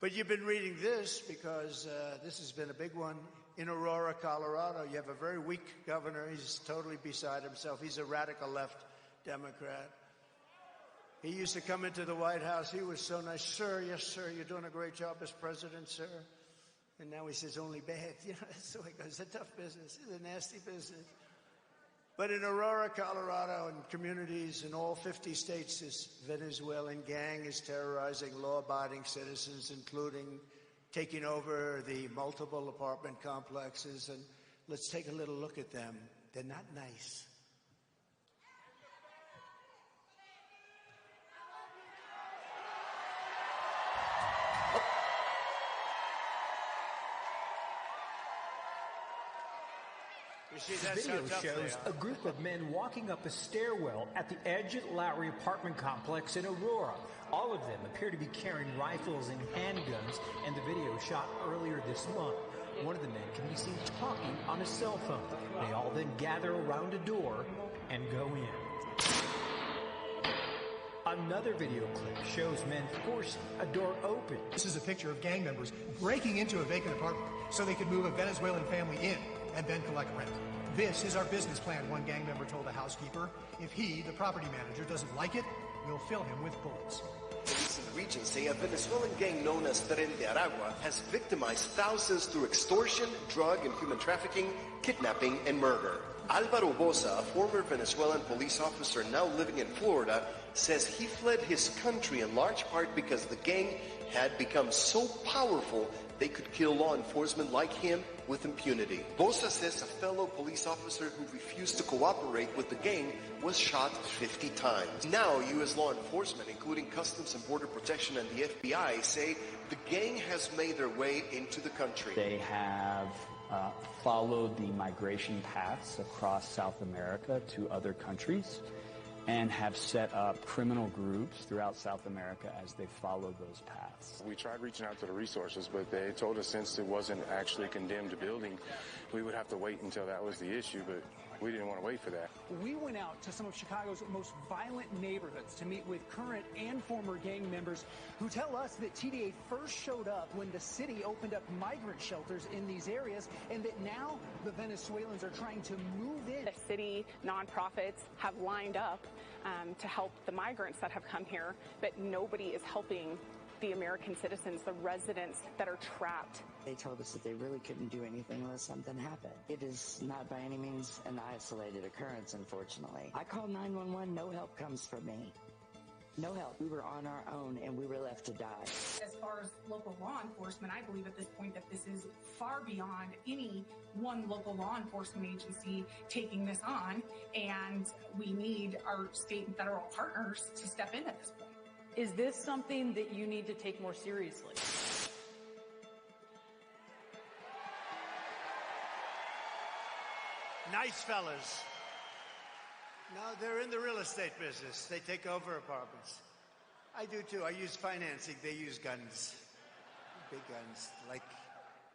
But you've been reading this because this has been a big one. In Aurora, Colorado, you have a very weak governor. He's totally beside himself. He's a radical left Democrat. He used to come into the White House. He was so nice. Sir, yes, sir, you're doing a great job as president, sir. And now he says only bad. You know, that's the way it goes. It's a tough business. It's a nasty business. But in Aurora, Colorado, and communities in all 50 states, this Venezuelan gang is terrorizing law-abiding citizens, including taking over the multiple apartment complexes. And let's take a little look at them. They're not nice. The video shows a group of men walking up a stairwell at the edge of the Lowry apartment complex in Aurora. All of them appear to be carrying rifles and handguns, and the video shot earlier this month. One of the men can be seen talking on a cell phone. They all then gather around a door and go in. Another video clip shows men forcing a door open. This is a picture of gang members breaking into a vacant apartment so they could move a Venezuelan family in and then collect rent. This is our business plan, one gang member told a housekeeper. If he, the property manager, doesn't like it, we'll fill him with bullets. Police in the region say a Venezuelan gang known as Tren de Aragua has victimized thousands through extortion, drug and human trafficking, kidnapping, and murder. Alvaro Boza, a former Venezuelan police officer now living in Florida, says he fled his country in large part because the gang had become so powerful they could kill law enforcement like him with impunity. Boza says a fellow police officer who refused to cooperate with the gang was shot 50 times. Now, U.S. law enforcement, including Customs and Border Protection and the FBI, say the gang has made their way into the country. They have followed the migration paths across South America to other countries and have set up criminal groups throughout South America as they follow those paths. We tried reaching out to the resources, but they told us since it wasn't actually a condemned building, we would have to wait until that was the issue, but we didn't want to wait for that. We went out to some of Chicago's most violent neighborhoods to meet with current and former gang members who tell us that TDA first showed up when the city opened up migrant shelters in these areas, and that now the Venezuelans are trying to move in. The city nonprofits have lined up to help the migrants that have come here, but nobody is helping the American citizens, the residents that are trapped. They told us that they really couldn't do anything unless something happened. It is not by any means an isolated occurrence, unfortunately. I called 911, no help comes from me. No help. We were on our own and we were left to die. As far as local law enforcement, I believe at this point that this is far beyond any one local law enforcement agency taking this on, and we need our state and federal partners to step in at this point. Is this something that you need to take more seriously? Nice fellas. No, they're in the real estate business. They take over apartments. I do too. I use financing. They use guns. Big guns, like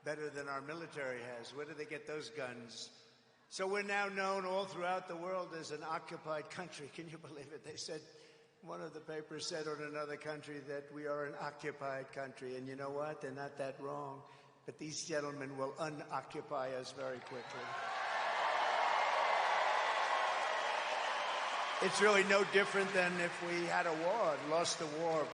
better than our military has. Where do they get those guns? So we're now known all throughout the world as an occupied country. Can you believe it? They said, one of the papers said on another country that we are an occupied country. And you know what? They're not that wrong. But these gentlemen will unoccupy us very quickly. It's really no different than if we had a war, lost the war.